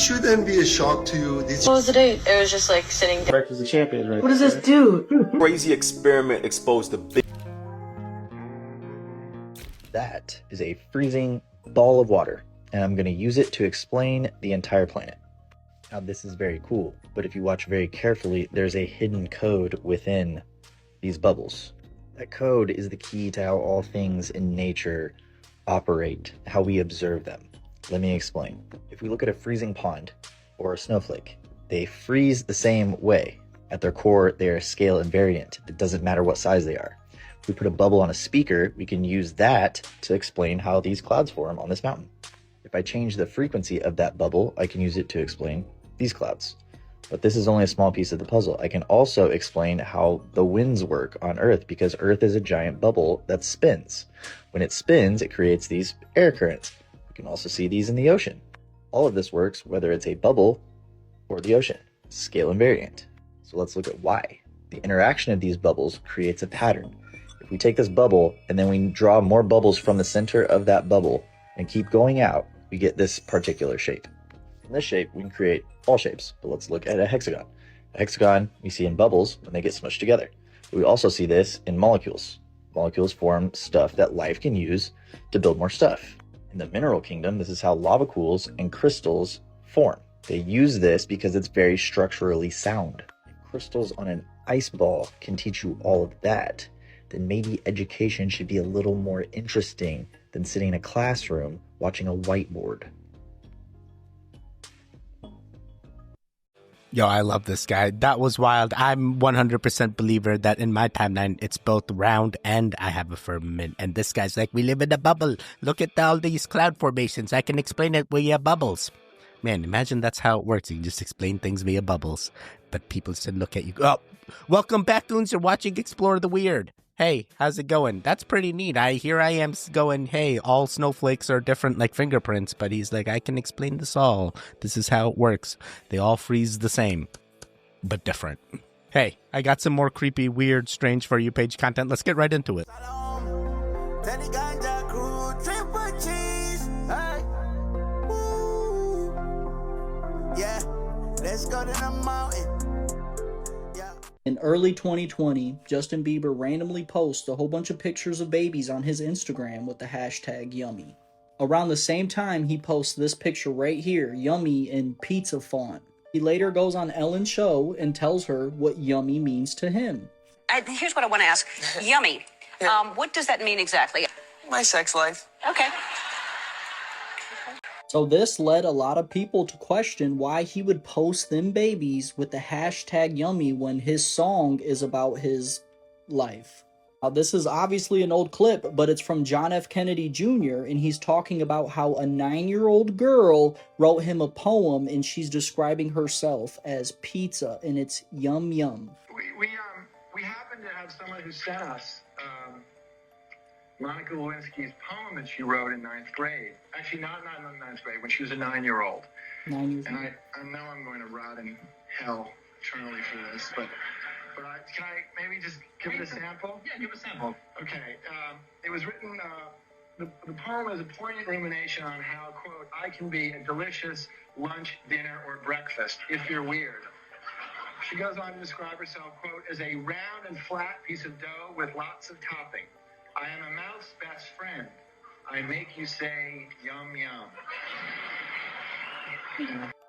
shouldn't be a shock to you. This What was the date? It was just like sitting down. Breakfast of Champions, right? What does this do? Crazy experiment exposed the big. That is a freezing ball of water, and I'm going to use it to explain the entire planet. Now, this is very cool, but if you watch very carefully, there's a hidden code within these bubbles. That code is the key to how all things in nature operate, how we observe them. Let me explain. If we look at a freezing pond or a snowflake, they freeze the same way. At their core, they are scale invariant. It doesn't matter what size they are. If we put a bubble on a speaker, we can use that to explain how these clouds form on this mountain. If I change the frequency of that bubble, I can use it to explain these clouds. But this is only a small piece of the puzzle. I can also explain how the winds work on Earth, because Earth is a giant bubble that spins. When it spins, it creates these air currents. We can also see these in the ocean. All of this works whether it's a bubble or the ocean. Scale invariant. So let's look at why. The interaction of these bubbles creates a pattern. If we take this bubble and then we draw more bubbles from the center of that bubble and keep going out, we get this particular shape. From this shape, we can create all shapes, but let's look at a hexagon. A hexagon we see in bubbles when they get smushed together. We also see this in molecules. Molecules form stuff that life can use to build more stuff. In the mineral kingdom, this is how lava pools and crystals form. They use this because it's very structurally sound. If crystals on an ice ball can teach you all of that, then maybe education should be a little more interesting than sitting in a classroom watching a whiteboard. Yo, I love this guy. That was wild. I'm 100% believer that in my timeline, it's both round and I have a firmament. And this guy's like, we live in a bubble. Look at all these cloud formations. I can explain it via bubbles. Man, imagine that's how it works. You can just explain things via bubbles. But people should look at you. Oh, welcome back, Goons. You're watching Explore the Weird. Hey, how's it going? That's pretty neat. Here I am going, hey, all snowflakes are different like fingerprints, but he's like, I can explain this all. This is how it works. They all freeze the same, but different. Hey, I got some more creepy, weird, strange For You page content. Let's get right into it. Yeah, let's go to the mountain. In early 2020, Justin Bieber randomly posts a whole bunch of pictures of babies on his Instagram with the hashtag yummy. Around the same time, he posts this picture right here, yummy in pizza font. He later goes on Ellen's show and tells her what yummy means to him. Here's what I want to ask. Yummy. What does that mean exactly? My sex life. Okay. So this led a lot of people to question why he would post them babies with the hashtag yummy when his song is about his life. Now, this is obviously an old clip, but it's from John F. Kennedy Jr., and he's talking about how a 9-year-old girl wrote him a poem, and she's describing herself as pizza, and it's yum yum. We happen to have someone who sent us Monica Lewinsky's poem that she wrote in 9th grade. Actually, not in 9th grade, when she was a 9-year-old. 9 years old. And I know I'm going to rot in hell eternally for this, but can I maybe just give it a sample? Yeah, give a sample. Okay. It was written, the poem is a poignant rumination on how, quote, I can be a delicious lunch, dinner, or breakfast if you're weird. She goes on to describe herself, quote, as a round and flat piece of dough with lots of topping. I am a mouth's best friend. I make you say, yum, yum.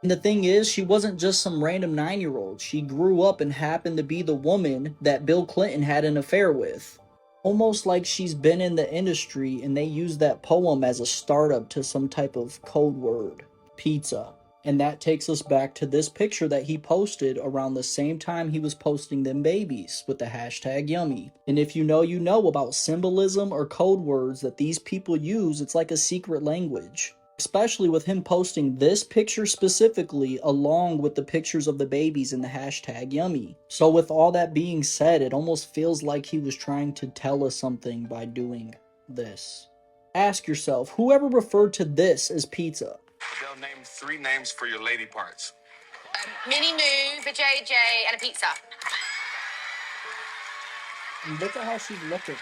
And the thing is, she wasn't just some random 9-year-old. She grew up and happened to be the woman that Bill Clinton had an affair with. Almost like she's been in the industry and they used that poem as a startup to some type of code word. Pizza. And that takes us back to this picture that he posted around the same time he was posting them babies with the hashtag yummy. And if you know about symbolism or code words that these people use, it's like a secret language. Especially with him posting this picture specifically along with the pictures of the babies in the hashtag yummy. So with all that being said, it almost feels like he was trying to tell us something by doing this. Ask yourself, whoever referred to this as pizza? They'll name 3 names for your lady parts. Mini Moo, vajayjay, and a pizza. And look at how she's looking.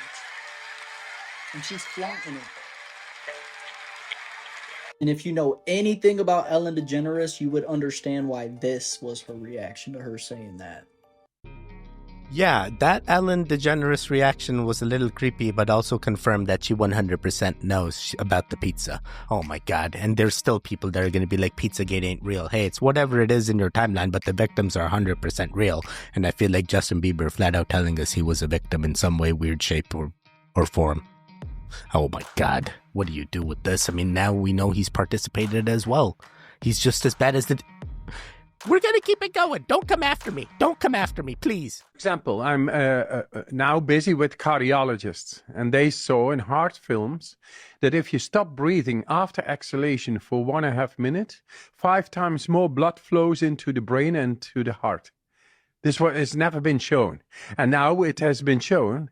And she's flaunting it. And if you know anything about Ellen DeGeneres, you would understand why this was her reaction to her saying that. Yeah, that Ellen DeGeneres reaction was a little creepy, but also confirmed that she 100% knows about the pizza. Oh my god. And there's still people that are going to be like, Pizzagate ain't real. Hey, it's whatever it is in your timeline, but the victims are 100% real. And I feel like Justin Bieber flat out telling us he was a victim in some way, weird shape or form. Oh my god. What do you do with this? I mean, now we know he's participated as well. He's just as bad as the... We're going to keep it going. Don't come after me. Don't come after me, please. For example, I'm now busy with cardiologists, and they saw in heart films that if you stop breathing after exhalation for 1.5 minutes, 5 times more blood flows into the brain and to the heart. This has never been shown. And now it has been shown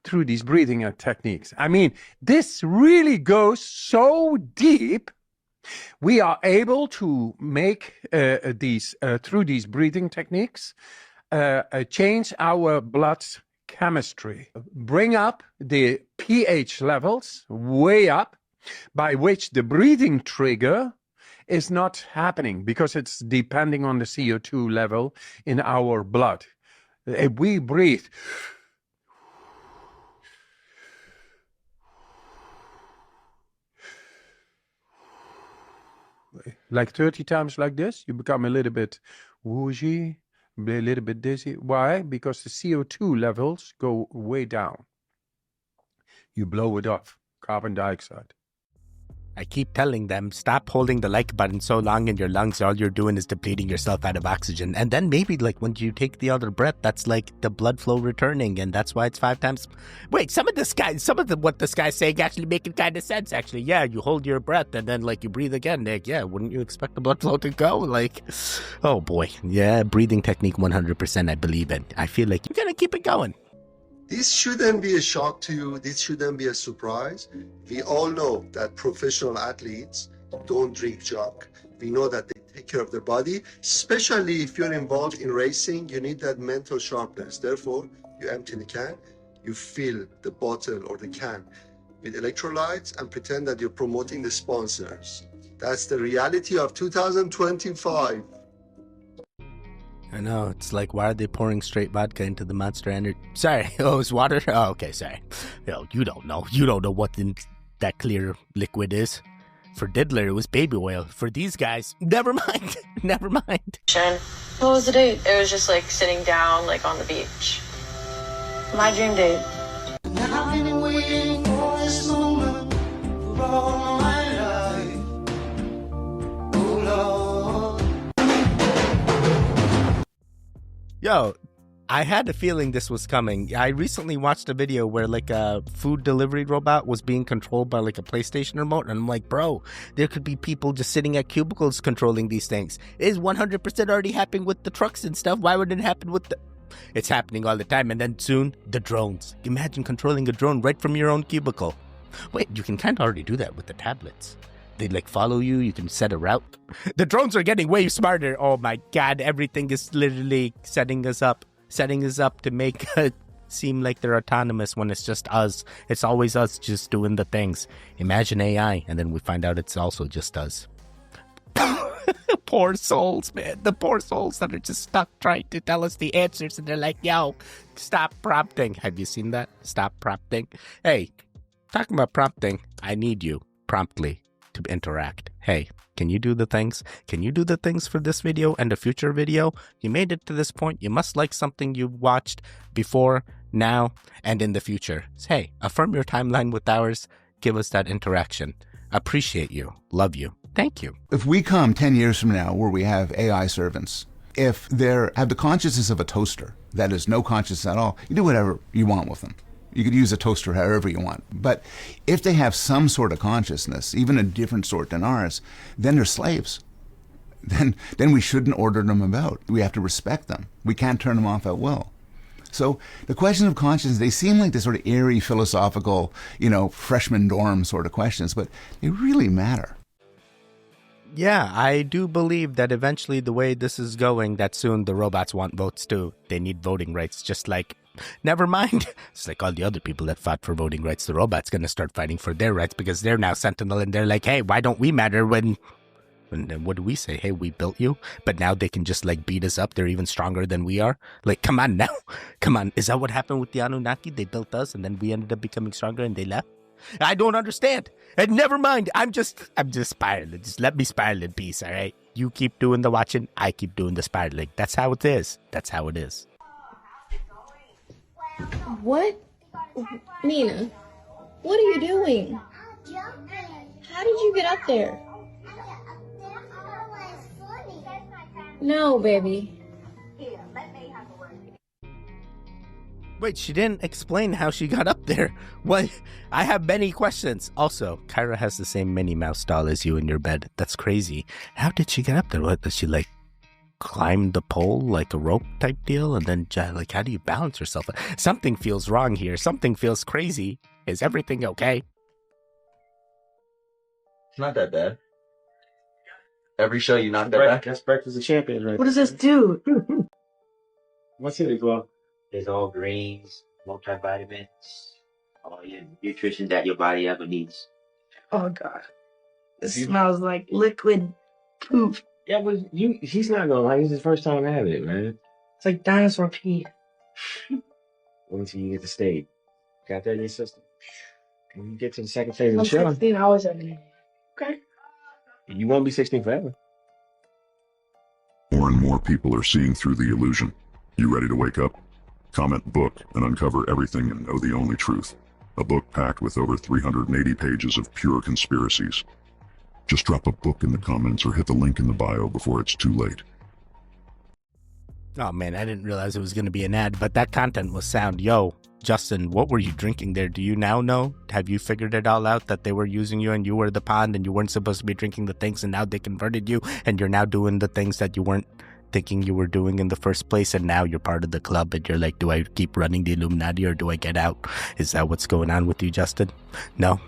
through these breathing techniques. I mean, this really goes so deep. We are able to make through these breathing techniques, change our blood's chemistry, bring up the pH levels way up, by which the breathing trigger is not happening because it's depending on the CO2 level in our blood. If we breathe like 30 times like this, you become a little bit woozy, a little bit dizzy. Why? Because the CO2 levels go way down. You blow it off, carbon dioxide. I keep telling them, stop holding the like button so long in your lungs. All you're doing is depleting yourself out of oxygen. And then maybe like when you take the other breath, that's like the blood flow returning. And that's why it's 5 times. Wait, some of what this guy's saying actually making kind of sense. Actually, yeah, you hold your breath and then like you breathe again. Like, yeah, wouldn't you expect the blood flow to go? Like, oh boy. Yeah, breathing technique 100% I believe in. I feel like you're going to keep it going. This shouldn't be a shock to you. This shouldn't be a surprise. We all know that professional athletes don't drink junk. We know that they take care of their body, especially if you're involved in racing. You need that mental sharpness. Therefore, you empty the can, you fill the bottle or the can with electrolytes and pretend that you're promoting the sponsors. That's the reality of 2025. I know, it's like, why are they pouring straight vodka into the Monster Energy? Sorry, oh, it's water? Oh, okay, sorry. You don't know. You don't know what that clear liquid is. For Diddler, it was baby oil. For these guys, never mind. Never mind. What was the date? It was just like sitting down, like on the beach. My dream date. I've been waiting for this moment for all my life. Oh Lord. Yo, I had a feeling this was coming. I recently watched a video where like a food delivery robot was being controlled by like a PlayStation remote. And I'm like, bro, there could be people just sitting at cubicles controlling these things. It is 100% already happening with the trucks and stuff. Why would it happen with the... It's happening all the time. And then soon, the drones. Imagine controlling a drone right from your own cubicle. Wait, you can kind of already do that with the tablets. They like follow you. You can set a route. The drones are getting way smarter. Oh my God. Everything is literally setting us up to make it seem like they're autonomous when it's just us. It's always us just doing the things. Imagine AI. And then we find out it's also just us. Poor souls, man. The poor souls that are just stuck trying to tell us the answers. And they're like, yo, stop prompting. Have you seen that? Stop prompting. Hey, talking about prompting, I need you promptly to interact. Hey, can you do the things? Can you do the things for this video and a future video? You made it to this point. You must like something you watched before, now, and in the future. Hey, affirm your timeline with ours. Give us that interaction. Appreciate you. Love you. Thank you. If we come 10 years from now where we have AI servants, if they have the consciousness of a toaster, that is no consciousness at all, you do whatever you want with them. You could use a toaster however you want. But if they have some sort of consciousness, even a different sort than ours, then they're slaves. Then we shouldn't order them about. We have to respect them. We can't turn them off at will. So the question of consciousness, they seem like the sort of eerie, philosophical, freshman dorm sort of questions, but they really matter. Yeah, I do believe that eventually the way this is going, that soon the robots want votes too. They need voting rights, just like never mind. It's like all the other people that fought for voting rights. The robots going to start fighting for their rights because they're now Sentinel, and they're like, hey, why don't we matter when what do we say? Hey, we built you, but now they can just like beat us up. They're even stronger than we are. Like, come on now. Come on. Is that what happened with the Anunnaki? They built us and then we ended up becoming stronger and they left? I don't understand. And never mind. I'm just spiraling. Just let me spiral in peace, all right? You keep doing the watching. I keep doing the spiraling. That's how it is. That's how it is. What? Nina, what are you doing? How did you get up there? No, baby. Wait, she didn't explain how she got up there. What? I have many questions. Also, Kyra has the same Minnie Mouse doll as you in your bed. That's crazy. How did she get up there? What, does she like climb the pole like a rope type deal? And then like, how do you balance yourself? Something feels wrong here. Something feels crazy. Is everything okay? It's not that bad. Every show you knock that back. That's Breakfast of Champions, right? What does this do? What's it as well? There's all greens, multivitamins, all your nutrition that your body ever needs. Oh God, it smells like liquid poop. Yeah, but he's not gonna like. It's his first time having it, man. It's like dinosaur pee. Wait until you get to state. Got that in your system. When you get to the second phase of the show, 16 hours a day. Okay. You won't be 16 forever. More and more people are seeing through the illusion. You ready to wake up? Comment book and uncover everything and know the only truth. A book packed with over 380 pages of pure conspiracies. Just drop a book in the comments or hit the link in the bio before it's too late. Oh man, I didn't realize it was going to be an ad, but that content was sound. Yo, Justin, what were you drinking there? Do you now know? Have you figured it all out that they were using you and you were the pond and you weren't supposed to be drinking the things and now they converted you and you're now doing the things that you weren't thinking you were doing in the first place, and now you're part of the club and you're like, do I keep running the Illuminati or do I get out? Is that what's going on with you, Justin? No,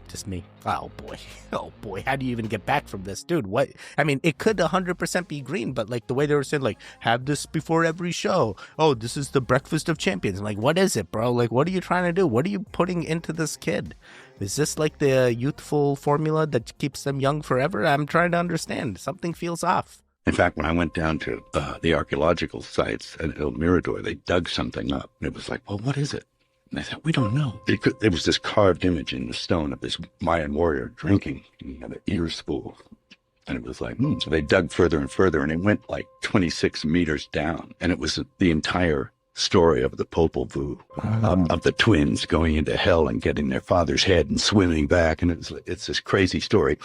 just me. Oh boy, how do you even get back from this, dude? What? I mean, it could 100% be green, but like the way they were saying, like, have this before every show. Oh, this is the Breakfast of Champions. I'm like, what is it, bro? Like, what are you trying to do? What are you putting into this kid? Is this like the youthful formula that keeps them young forever? I'm trying to understand. Something feels off. In fact, when I went down to the archaeological sites at El Mirador, they dug something up. And it was like, well, what is it? And I said, we don't know. There was this carved image in the stone of this Mayan warrior drinking. And he had an ears full. And it was like, So they dug further and further, and it went like 26 meters down. And it was the entire story of the Popol Vuh, of the twins going into hell and getting their father's head and swimming back. And it's this crazy story.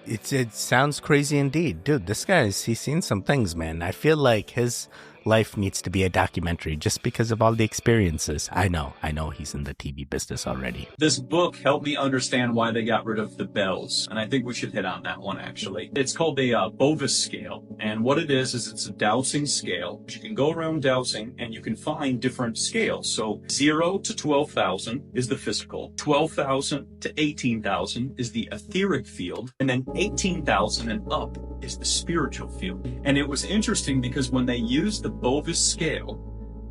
It sounds crazy indeed. Dude, this guy's, he's seen some things, man. I feel like his life needs to be a documentary just because of all the experiences. I know he's in the TV business already. This book helped me understand why they got rid of the bells, and I think we should hit on that one, actually. It's called the Bovis scale, and what it is it's a dowsing scale. You can go around dowsing, and you can find different scales. So 0 to 12,000 is the physical, 12,000 to 18,000 is the etheric field, and then 18,000 and up is the spiritual field. And it was interesting because when they used the Bovis scale,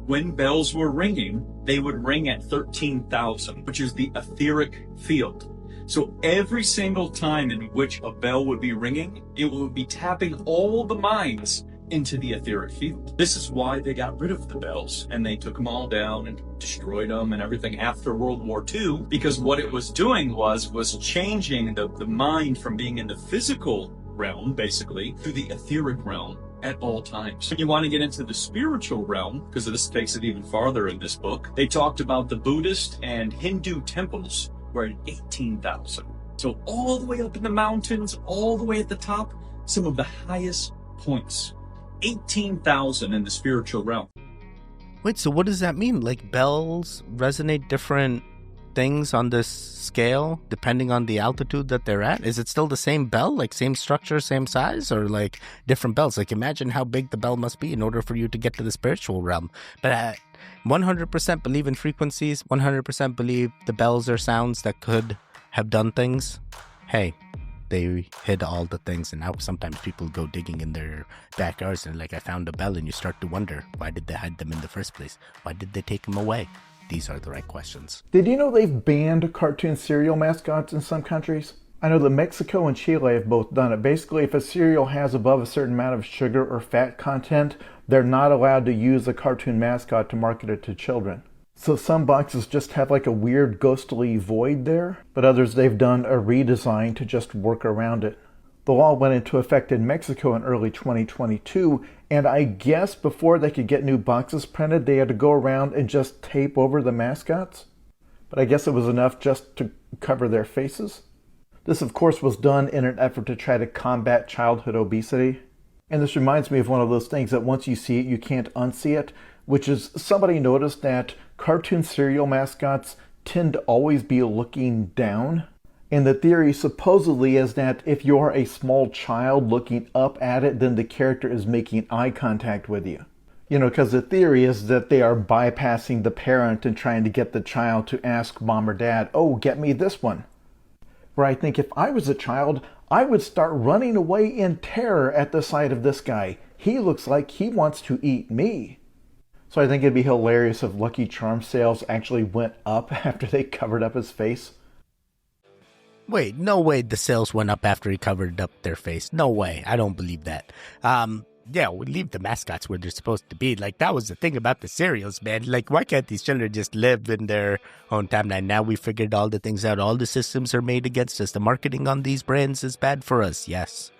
when bells were ringing, they would ring at 13,000, which is the etheric field. So every single time in which a bell would be ringing, it would be tapping all the minds into the etheric field. This is why they got rid of the bells, and they took them all down and destroyed them and everything after World War II, because what it was doing was changing the mind from being in the physical realm, basically, to the etheric realm at all times. When you want to get into the spiritual realm, because this takes it even farther in this book, they talked about the Buddhist and Hindu temples were at 18,000. So all the way up in the mountains, all the way at the top, some of the highest points. 18,000 in the spiritual realm. Wait, so what does that mean? Like bells resonate different things on this scale depending on the altitude that they're at? Is it still the same bell, like same structure, same size, or like different bells? Like imagine how big the bell must be in order for you to get to the spiritual realm. But I 100% believe in frequencies, 100% believe the bells are sounds that could have done things. Hey, they hid all the things, and now sometimes people go digging in their backyards and like, I found a bell, and you start to wonder, why did they hide them in the first place? Why did they take them away? These are the right questions. Did you know they've banned cartoon cereal mascots in some countries? I know that Mexico and Chile have both done it. Basically, if a cereal has above a certain amount of sugar or fat content, they're not allowed to use a cartoon mascot to market it to children. So some boxes just have like a weird ghostly void there, but others they've done a redesign to just work around it. The law went into effect in Mexico in early 2022, and I guess before they could get new boxes printed, they had to go around and just tape over the mascots. But I guess it was enough just to cover their faces. This, of course, was done in an effort to try to combat childhood obesity. And this reminds me of one of those things that once you see it, you can't unsee it, which is somebody noticed that cartoon cereal mascots tend to always be looking down. And the theory supposedly is that if you're a small child looking up at it, then the character is making eye contact with you. You know, because the theory is that they are bypassing the parent and trying to get the child to ask mom or dad, oh, get me this one. Where I think if I was a child, I would start running away in terror at the sight of this guy. He looks like he wants to eat me. So I think it'd be hilarious if Lucky Charms sales actually went up after they covered up his face. Wait, no way the sales went up after he covered up their face. No way. I don't believe that. Yeah, we leave the mascots where they're supposed to be. Like, that was the thing about the cereals, man. Like, why can't these children just live in their own timeline? Now we figured all the things out. All the systems are made against us. The marketing on these brands is bad for us. Yes,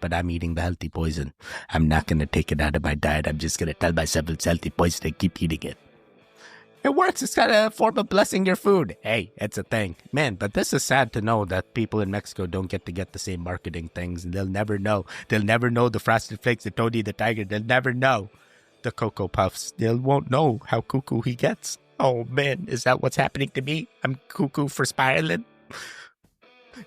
but I'm eating the healthy poison. I'm not going to take it out of my diet. I'm just going to tell myself it's healthy poison and keep eating it. It works. It's got a form of blessing your food. Hey, it's a thing. Man, but this is sad to know that people in Mexico don't get the same marketing things. And they'll never know. They'll never know the Frosted Flakes, the Tony the Tiger. They'll never know the Cocoa Puffs. They won't know how cuckoo he gets. Oh, man, is that what's happening to me? I'm cuckoo for spiraling.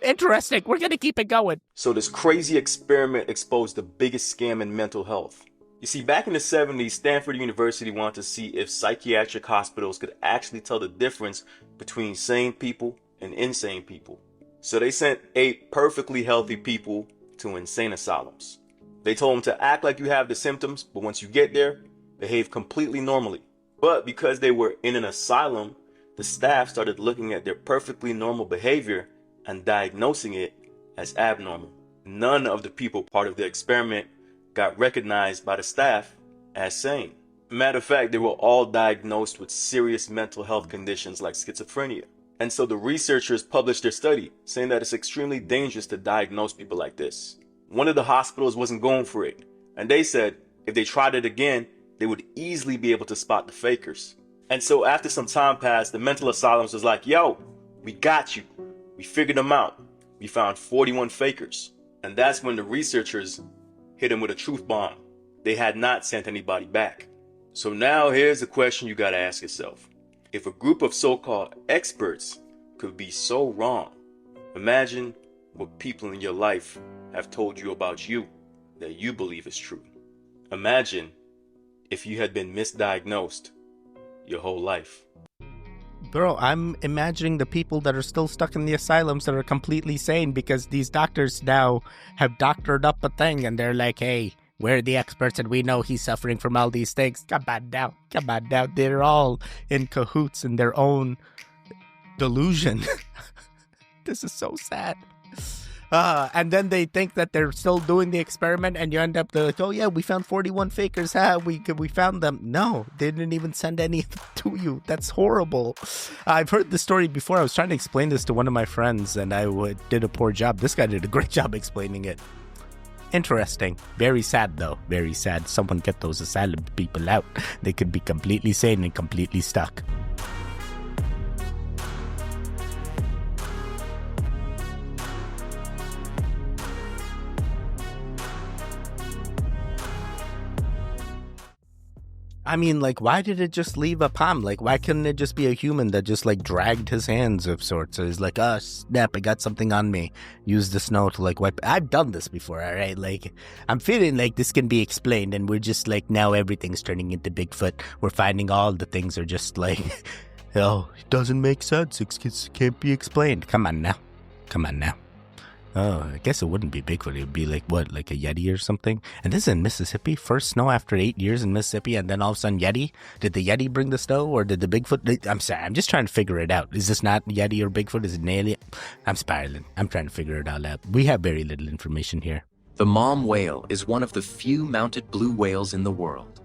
Interesting. We're going to keep it going. So this crazy experiment exposed the biggest scam in mental health. You see, back in the 70s, Stanford University wanted to see if psychiatric hospitals could actually tell the difference between sane people and insane people. So they sent 8 perfectly healthy people to insane asylums. They told them to act like you have the symptoms, but once you get there, behave completely normally. But because they were in an asylum, the staff started looking at their perfectly normal behavior and diagnosing it as abnormal. None of the people part of the experiment got recognized by the staff as sane. Matter of fact, they were all diagnosed with serious mental health conditions like schizophrenia. And so the researchers published their study saying that it's extremely dangerous to diagnose people like this. One of the hospitals wasn't going for it, and they said if they tried it again, they would easily be able to spot the fakers. And so after some time passed, the mental asylums was like, yo, we got you. We figured them out. We found 41 fakers. And that's when the researchers hit him with a truth bomb. They had not sent anybody back. So now here's the question you gotta ask yourself. If a group of so-called experts could be so wrong, imagine what people in your life have told you about you that you believe is true. Imagine if you had been misdiagnosed your whole life. Bro, I'm imagining the people that are still stuck in the asylums that are completely sane because these doctors now have doctored up a thing and they're like, hey, we're the experts and we know he's suffering from all these things. Come on now. They're all in cahoots in their own delusion. This is so sad. And then they think that they're still doing the experiment and you end up like, oh yeah, we found 41 fakers. We found them. No, they didn't even send any to you. That's horrible. I've heard this story before. I was trying to explain this to one of my friends and I did a poor job. This guy did a great job explaining it. Interesting. Very sad though. Very sad. Someone get those asylum people out. They could be completely sane and completely stuck. I mean, like, why did it just leave a palm? Like, why couldn't it just be a human that just, like, dragged his hands of sorts? So he's like, oh, snap, I got something on me. Use the snow to, like, wipe. I've done this before, all right? Like, I'm feeling like this can be explained, and we're just, like, now everything's turning into Bigfoot. We're finding all the things are just, like, oh, it doesn't make sense. It can't be explained. Come on now. Oh, I guess it wouldn't be Bigfoot. It would be like what, like a Yeti or something? And this is in Mississippi? First snow after 8 years in Mississippi, and then all of a sudden Yeti? Did the Yeti bring the snow, or did the Bigfoot? I'm sorry, I'm just trying to figure it out. Is this not Yeti or Bigfoot? Is it an alien? I'm spiraling. I'm trying to figure it all out. We have very little information here. The Malm whale is one of the few mounted blue whales in the world.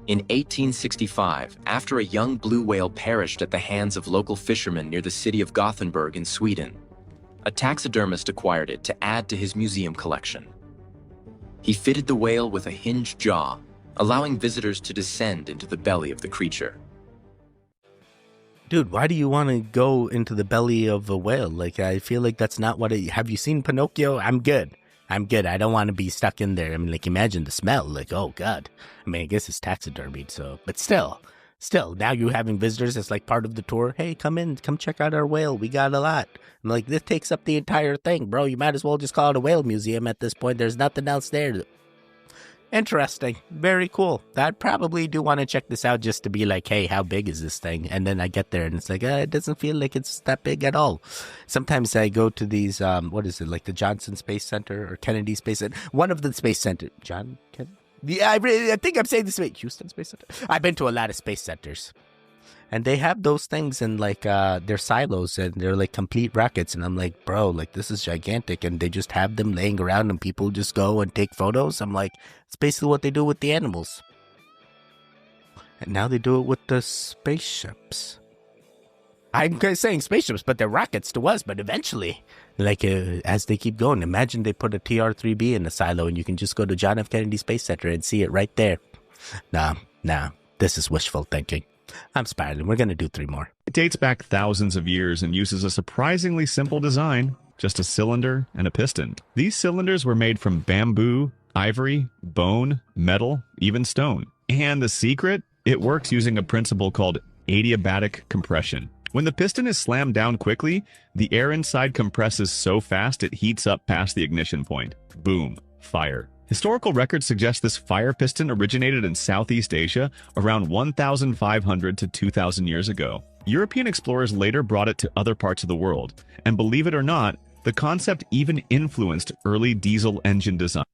In 1865, after a young blue whale perished at the hands of local fishermen near the city of Gothenburg in Sweden, a taxidermist acquired it to add to his museum collection. He fitted the whale with a hinged jaw, allowing visitors to descend into the belly of the creature. Dude, why do you want to go into the belly of a whale? Like, I feel like that's not what it... Have you seen Pinocchio? I'm good. I don't want to be stuck in there. I mean, like, imagine the smell. Like, oh, God. I mean, I guess it's taxidermied, so... But still, now you're having visitors as, like, part of the tour. Hey, come in. Come check out our whale. We got a lot. I'm like, this takes up the entire thing, bro. You might as well just call it a whale museum at this point. There's nothing else there. Interesting. Very cool. I probably do want to check this out just to be like, hey, how big is this thing? And then I get there and it's like, it doesn't feel like it's that big at all. Sometimes I go to these, what is it, like the Johnson Space Center or Kennedy Space Center? One of the Space Center. John Kennedy? Yeah, I think I'm saying this way. Houston Space Center? I've been to a lot of space centers. And they have those things in like their silos, and they're like complete rockets. And I'm like, bro, like this is gigantic. And they just have them laying around and people just go and take photos. I'm like, it's basically what they do with the animals. And now they do it with the spaceships. I'm saying spaceships, but they're rockets to us. But eventually, like as they keep going, imagine they put a TR-3B in the silo and you can just go to John F. Kennedy Space Center and see it right there. Nah, this is wishful thinking. I'm spiraling. We're going to do 3 more. It dates back thousands of years and uses a surprisingly simple design, just a cylinder and a piston. These cylinders were made from bamboo, ivory, bone, metal, even stone. And the secret? It works using a principle called adiabatic compression. When the piston is slammed down quickly, the air inside compresses so fast it heats up past the ignition point. Boom. Fire. Historical records suggest this fire piston originated in Southeast Asia around 1,500 to 2,000 years ago. European explorers later brought it to other parts of the world, and believe it or not, the concept even influenced early diesel engine design.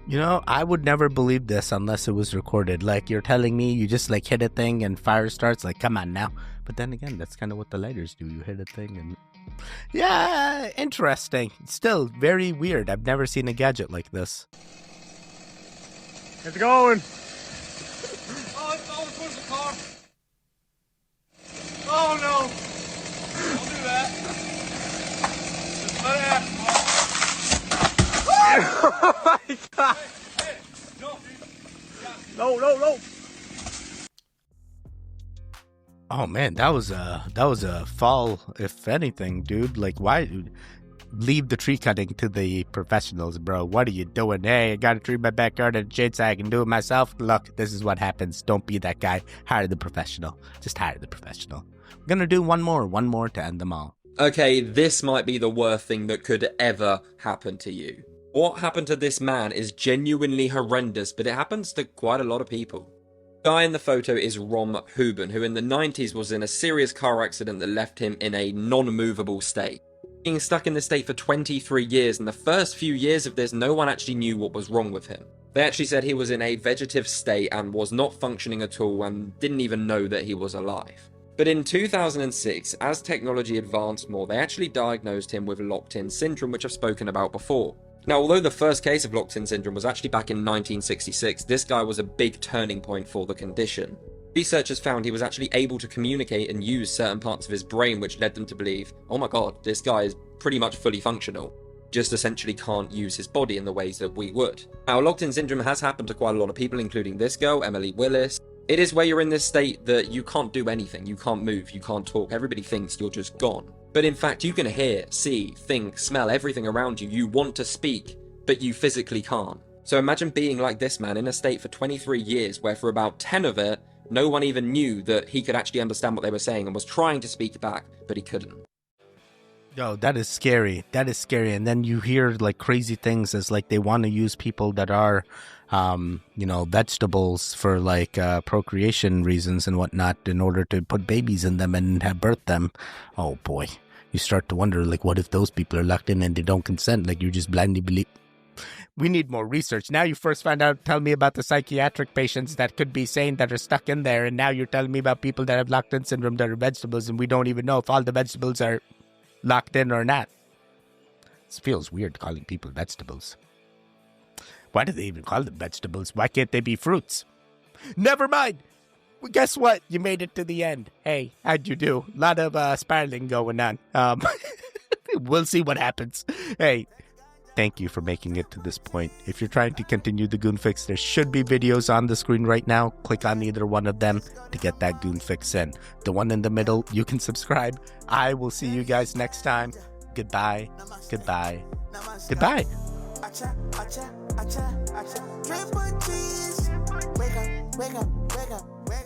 You know, I would never believe this unless it was recorded. Like, you're telling me you just, like, hit a thing and fire starts? Like, come on now. But then again, that's kind of what the lighters do. You hit a thing and... Yeah, interesting. Still, very weird. I've never seen a gadget like this. It's going. Oh, it's going towards the car. Oh, no. Don't do that. Just let it happen. Oh, my God. Hey, No. Oh man, that was a fall, if anything, dude. Like, why leave the tree cutting to the professionals, bro? What are you doing? Hey, I got a tree in my backyard and a chainsaw. I can do it myself. Look, this is what happens. Don't be that guy. Hire the professional. Just hire the professional. I'm gonna do one more to end them all. Okay, this might be the worst thing that could ever happen to you. What happened to this man is genuinely horrendous, but it happens to quite a lot of people. The guy in the photo is Rom Huben, who in the 90s was in a serious car accident that left him in a non-movable state. Being stuck in this state for 23 years, and the first few years of this, no one actually knew what was wrong with him. They actually said he was in a vegetative state and was not functioning at all and didn't even know that he was alive. But in 2006, as technology advanced more, they actually diagnosed him with locked-in syndrome, which I've spoken about before. Now, although the first case of locked-in syndrome was actually back in 1966, this guy was a big turning point for the condition. Researchers found he was actually able to communicate and use certain parts of his brain, which led them to believe, oh my god, this guy is pretty much fully functional, just essentially can't use his body in the ways that we would. Now, locked-in syndrome has happened to quite a lot of people, including this girl, Emily Willis. It is where you're in this state that you can't do anything, you can't move, you can't talk, everybody thinks you're just gone. But in fact, you can hear, see, think, smell everything around you. You want to speak, but you physically can't. So imagine being like this man in a state for 23 years, where for about 10 of it, no one even knew that he could actually understand what they were saying and was trying to speak back, but he couldn't. Yo, that is scary. That is scary. And then you hear like crazy things as like they want to use people that are, vegetables for like procreation reasons and whatnot in order to put babies in them and have birth them. Oh boy. you start to wonder, like, what if those people are locked in and they don't consent? Like, you just blindly believe. We need more research. Now you first tell me about the psychiatric patients that could be sane that are stuck in there, and now you're telling me about people that have locked-in syndrome that are vegetables, and we don't even know if all the vegetables are locked in or not. This feels weird calling people vegetables. Why do they even call them vegetables? Why can't they be fruits? Never mind. Well, guess what? You made it to the end. Hey, how'd you do? A lot of spiraling going on. We'll see what happens. Hey, thank you for making it to this point. If you're trying to continue the Goon Fix, there should be videos on the screen right now. Click on either one of them to get that Goon Fix in. The one in the middle, you can subscribe. I will see you guys next time. Goodbye. Goodbye. Goodbye. Triple cheese. Wake up, wake up, wake up, wake up.